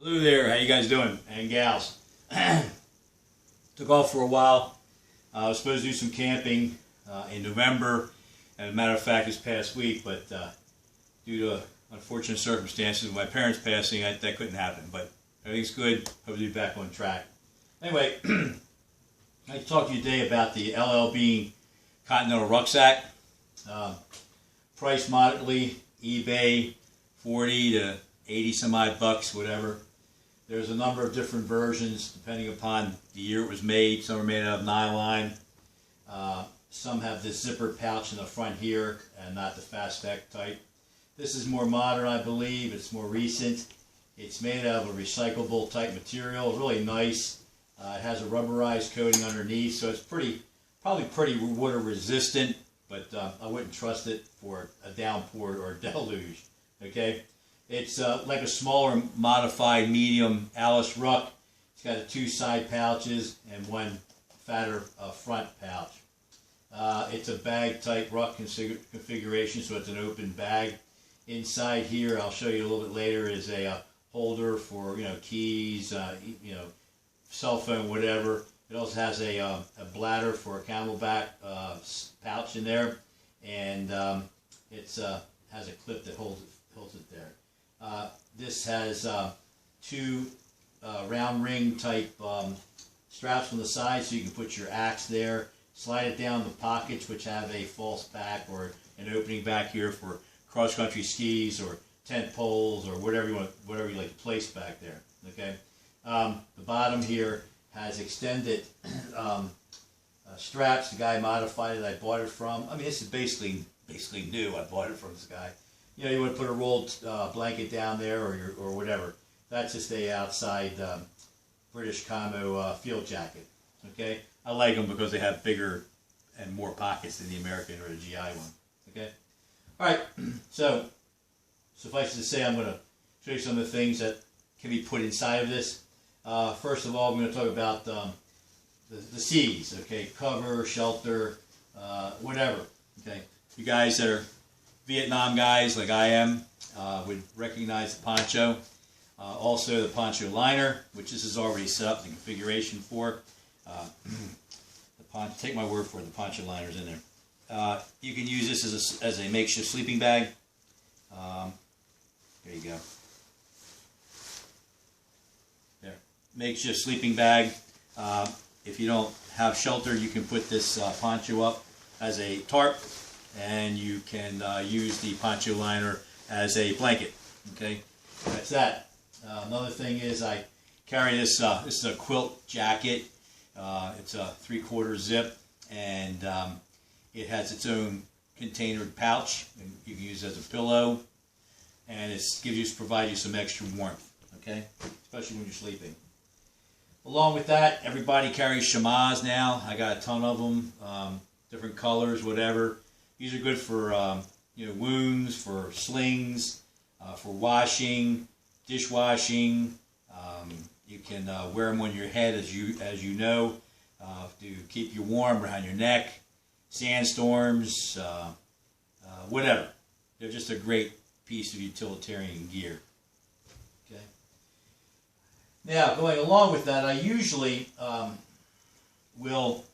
Hello there, how you guys doing? And gals. Took off for a while. I was supposed to do some camping in November, and as a matter of fact this past week, but due to unfortunate circumstances with my parents passing, that couldn't happen. But everything's good. Hope to be back on track. Anyway, I'd like to talk to you today about the LLB Continental Rucksack. Priced moderately, eBay, 40 to 80 some odd bucks, whatever. There's a number of different versions depending upon the year it was made. Some are made out of nylon. Some have this zipper pouch in the front here and not the fast tech type. This is more modern, I believe. It's more recent. It's made out of a recyclable type material. Really nice. It has a rubberized coating underneath, so it's probably pretty water resistant, but I wouldn't trust it for a downpour or a deluge. Okay. It's like a smaller, modified, medium Alice Ruck. It's got 2 side pouches and 1 fatter front pouch. It's a bag-type Ruck configuration, so it's an open bag. Inside here, I'll show you a little bit later, is a holder for keys, cell phone, whatever. It also has a bladder for a camelback pouch in there, and it has a clip that holds it there. This has 2 round ring type straps on the side, so you can put your axe there. Slide it down the pockets, which have a false back or an opening back here for cross-country skis or tent poles or whatever you like to place back there. Okay. The bottom here has extended straps. The guy modified it. I bought it from. I mean, this is basically new. I bought it from this guy. You want to put a rolled blanket down there or whatever. That's just a outside British camo field jacket. Okay, I like them because they have bigger and more pockets than the American or the GI one. Okay, all right. So suffice it to say, I'm going to show you some of the things that can be put inside of this. First of all, I'm going to talk about the C's. Okay, cover, shelter, whatever. Okay, you guys that are Vietnam guys like I am would recognize the poncho. Also the poncho liner, which this is already set up the configuration for. Take my word for it, the poncho liner's in there. You can use this as a makeshift sleeping bag. There you go. There, makeshift sleeping bag. If you don't have shelter, you can put this poncho up as a tarp, and you can use the poncho liner as a blanket. Okay, that's that. Another thing is I carry this. This is a quilt jacket. It's a 3/4 zip, and it has its own containered pouch, and you can use it as a pillow, and it provides you some extra warmth. Okay, especially when you're sleeping. Along with that, everybody carries chamois now. I got a ton of them, different colors, whatever. These are good for wounds, for slings, for washing, dishwashing. You can wear them on your head, as you know, to keep you warm around your neck. Sandstorms, whatever. They're just a great piece of utilitarian gear. Okay. Now, going along with that, I usually will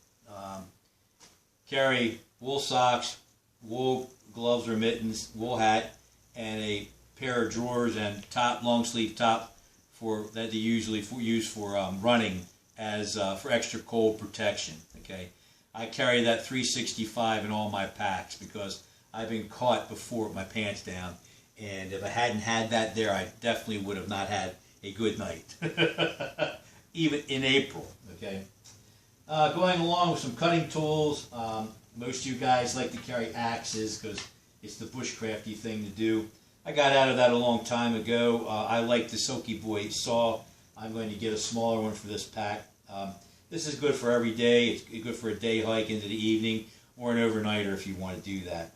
carry wool socks, wool gloves or mittens, wool hat, and a pair of drawers and long sleeve top that they usually use for running as for extra cold protection. Okay, I carry that 365 in all my packs because I've been caught before with my pants down, and if I hadn't had that there, I definitely would have not had a good night, even in April. Okay, going along with some cutting tools. Most of you guys like to carry axes because it's the bushcrafty thing to do. I got out of that a long time ago. I like the Silky Boy saw. I'm going to get a smaller one for this pack. This is good for every day. It's good for a day hike into the evening or an overnighter if you want to do that.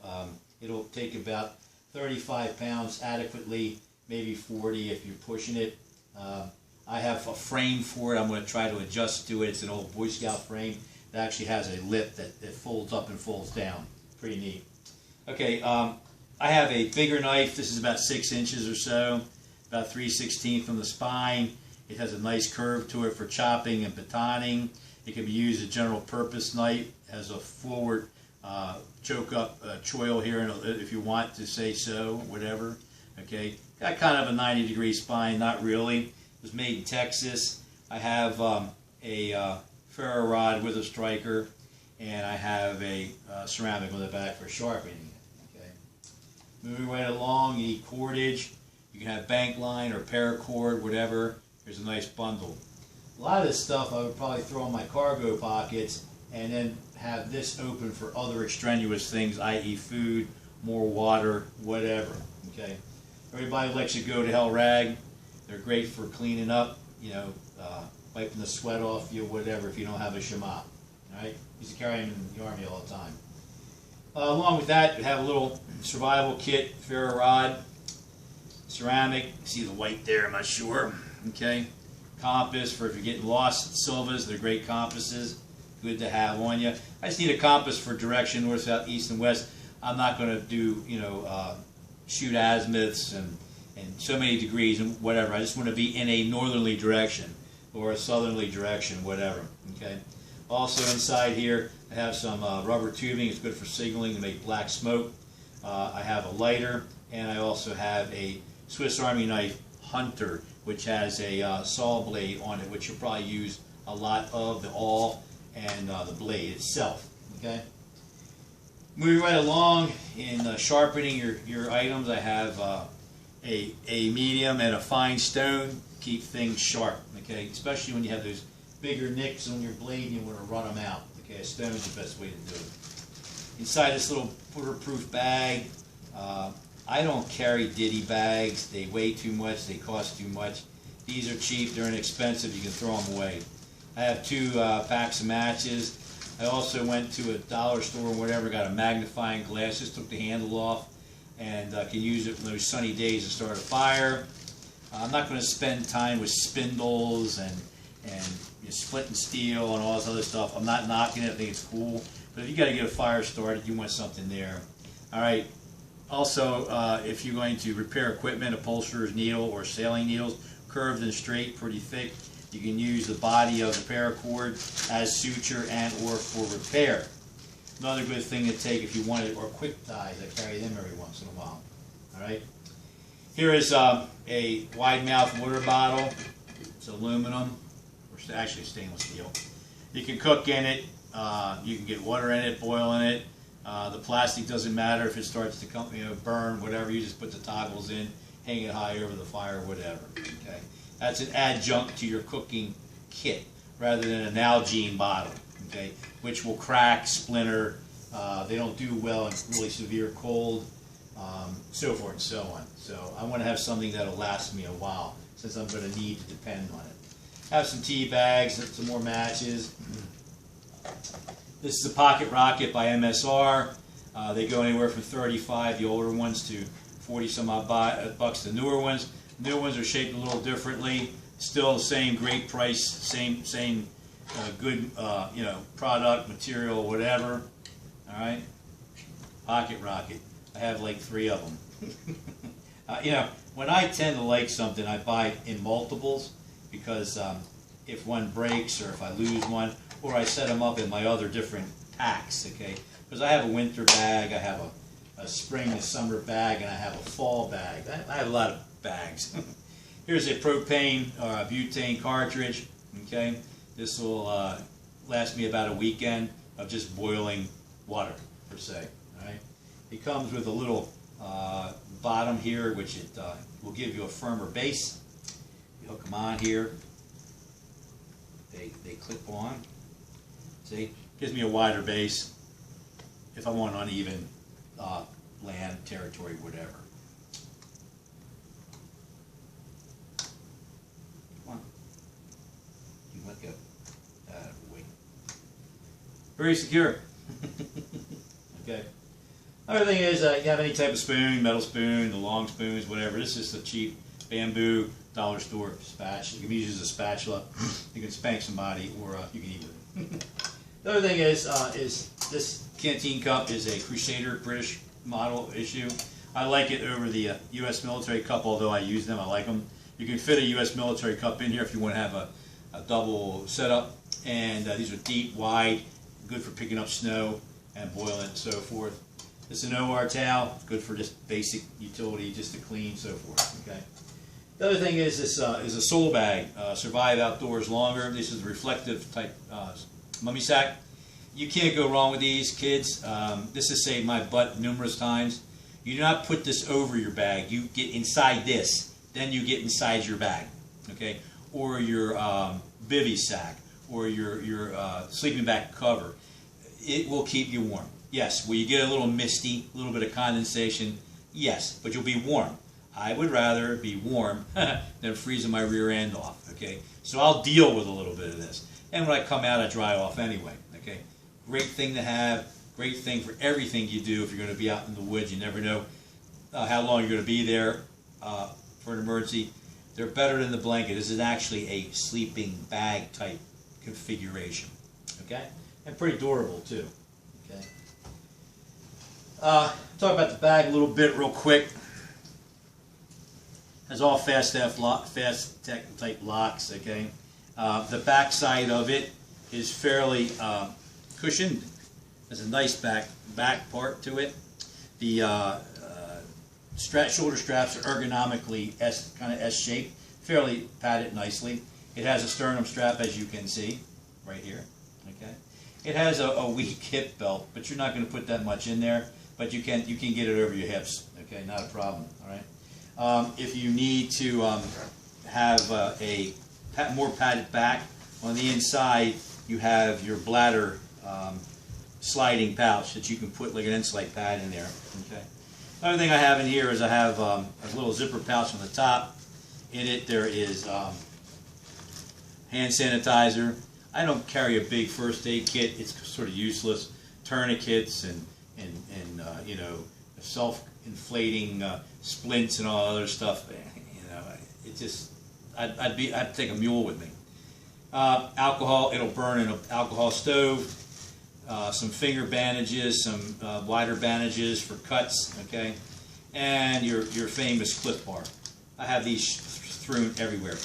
It'll take about 35 pounds adequately, maybe 40 if you're pushing it. I have a frame for it. I'm going to try to adjust to it. It's an old Boy Scout frame. It actually has a lip that folds up and folds down. Pretty neat. Okay, I have a bigger knife. This is about 6 inches or so. about 3/16 from the spine. It has a nice curve to it for chopping and batoning. It can be used as a general purpose knife, as a forward choke up choil here, if you want to say so, whatever. Okay, got kind of a 90-degree spine, not really. It was made in Texas. I have a ferro rod with a striker, and I have a ceramic on the back for sharpening it. Okay, moving right along, you need cordage. You can have bank line or paracord, whatever. Here's a nice bundle. A lot of this stuff I would probably throw in my cargo pockets and then have this open for other extraneous things, i.e. food, more water, whatever. Okay. Everybody likes a Go to Hell rag. They're great for cleaning up, wiping the sweat off you, whatever, if you don't have a shema. Alright? Used to carry them in the army all the time. Along with that, you have a little survival kit, ferro rod, ceramic. See the white there, I'm not sure. Okay. Compass for if you're getting lost. Silvas, they're great compasses. Good to have on you. I just need a compass for direction, north, south, east, and west. I'm not going to do, shoot azimuths and so many degrees and whatever. I just want to be in a northerly direction or a southerly direction, whatever. Okay. Also inside here, I have some rubber tubing. It's good for signaling to make black smoke. I have a lighter, and I also have a Swiss Army knife Hunter, which has a saw blade on it, which you'll probably use a lot of, the awl and the blade itself. Okay. Moving right along in sharpening your items, I have a medium and a fine stone. Keep things sharp. Okay, especially when you have those bigger nicks on your blade and you want to run them out. Okay, a stone is the best way to do it. Inside this little waterproof bag, I don't carry ditty bags. They weigh too much. They cost too much. These are cheap. They're inexpensive. You can throw them away. I have 2 packs of matches. I also went to a dollar store or whatever, got a magnifying glass, just took the handle off, and can use it on those sunny days to start a fire. I'm not going to spend time with spindles and splitting steel and all this other stuff. I'm not knocking it. I think it's cool. But if you got to get a fire started, you want something there. All right. Also, if you're going to repair equipment, upholsterer's needle or sailing needles, curved and straight, pretty thick, you can use the body of the paracord as suture and or for repair. Another good thing to take if you want it, or quick ties. I carry them every once in a while. All right. Here is a wide mouth water bottle. It's aluminum, or actually stainless steel. You can cook in it. You can get water in it, boil in it. The plastic doesn't matter if it starts to come, burn, whatever. You just put the toggles in, hang it high over the fire, whatever. Okay, that's an adjunct to your cooking kit rather than an Nalgene bottle. Okay, which will crack, splinter. They don't do well in really severe cold, so forth and so on. So I want to have something that'll last me a while, since I'm going to need to depend on it. Have some tea bags, some more matches. This is a Pocket Rocket by MSR. They go anywhere from $35, the older ones, to 40 some odd bucks, the newer ones. The newer ones are shaped a little differently. Still the same great price, same good product, material, whatever. All right, Pocket Rocket. I have like 3 of them. When I tend to like something, I buy in multiples, because if one breaks or if I lose one, or I set them up in my other different packs, okay? Because I have a winter bag, I have a spring and summer bag, and I have a fall bag. I have a lot of bags. Here's a propane or a butane cartridge, okay? This will last me about a weekend of just boiling water, per se, all right? It comes with a little bottom here, which it will give you a firmer base. You hook them on here. They clip on. See, gives me a wider base if I'm on uneven land, territory, whatever. Come on. You let go. Wait. Very secure. Okay. Other thing is, you have any type of spoon, metal spoon, the long spoons, whatever. This is just a cheap bamboo dollar store spatula. You can use it as a spatula. You can spank somebody, or you can eat with it. The other thing is this canteen cup is a Crusader British model issue. I like it over the U.S. military cup, although I use them. I like them. You can fit a U.S. military cup in here if you want to have a double setup. And these are deep, wide, good for picking up snow and boiling and so forth. This is an OR towel, good for just basic utility, just to clean, so forth. Okay. The other thing is this is a sole bag. Survive outdoors longer. This is a reflective type mummy sack. You can't go wrong with these, kids. This has saved my butt numerous times. You do not put this over your bag. You get inside this, then you get inside your bag, okay? Or your bivy sack, or your sleeping bag cover. It will keep you warm. Yes, will you get a little misty, a little bit of condensation? Yes, but you'll be warm. I would rather be warm than freezing my rear end off, okay? So I'll deal with a little bit of this. And when I come out, I dry off anyway, okay? Great thing to have, great thing for everything you do if you're going to be out in the woods. You never know how long you're going to be there for an emergency. They're better than the blanket. This is actually a sleeping bag type configuration, okay? And pretty durable too, okay? Talk about the bag a little bit real quick. Has all fast tech type locks, okay? The back side of it is fairly cushioned. There's a nice back part to it. The shoulder straps are ergonomically kind of S-shaped, fairly padded nicely. It has a sternum strap, as you can see, right here. Okay. It has a weak hip belt, but you're not going to put that much in there. But you can get it over your hips. Okay, not a problem. All right. If you need to have a more padded back, on the inside you have your bladder sliding pouch that you can put like an insulate pad in there. Okay. Another thing I have in here is I have a little zipper pouch on the top. In it there is hand sanitizer. I don't carry a big first aid kit. It's sort of useless. Tourniquets and you know, self-inflating splints and all other stuff. You know, it just I'd take a mule with me. Alcohol, it'll burn in an alcohol stove. Some finger bandages, some wider bandages for cuts, okay, and your famous Cliff Bar. I have these strewn everywhere.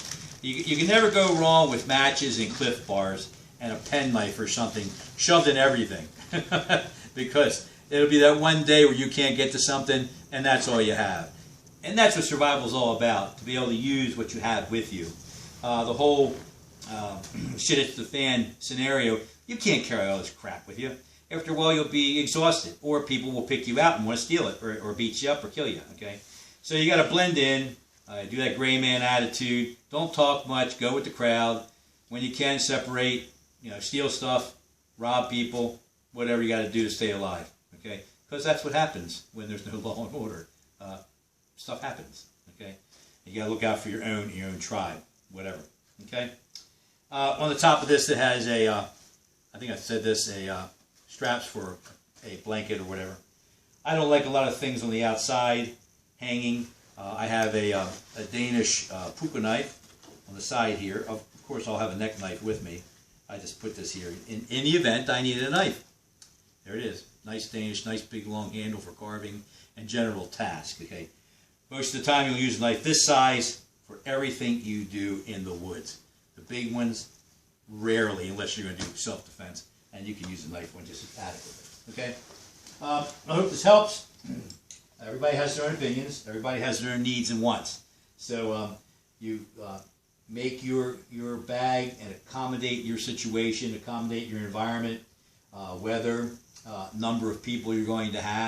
You can never go wrong with matches and Cliff Bars and a penknife or something shoved in everything, because it'll be that one day where you can't get to something and that's all you have. And that's what survival is all about, to be able to use what you have with you. The whole shit hits the fan scenario, you can't carry all this crap with you. After a while you'll be exhausted, or people will pick you out and want to steal it, or beat you up, or kill you, okay? So you got to blend in, do that gray man attitude, don't talk much, go with the crowd. When you can, separate, you know, steal stuff, rob people, whatever you got to do to stay alive, okay? Because that's what happens when there's no law and order. Stuff happens, okay? You got to look out for your own tribe, whatever, okay? On the top of this, it has a, I think I said this, straps for a blanket or whatever. I don't like a lot of things on the outside hanging. I have a Danish puka knife on the side here. Of course, I'll have a neck knife with me. I just put this here. In the event I needed a knife. There it is. Nice Danish, nice big long handle for carving and general task. Okay. Most of the time you'll use a knife this size for everything you do in the woods. The big ones, rarely, unless you're going to do self-defense, and you can use a knife one just adequately. Okay? I hope this helps. Everybody has their own opinions. Everybody has their own needs and wants. So you make your bag and accommodate your situation, accommodate your environment, weather, number of people you're going to have.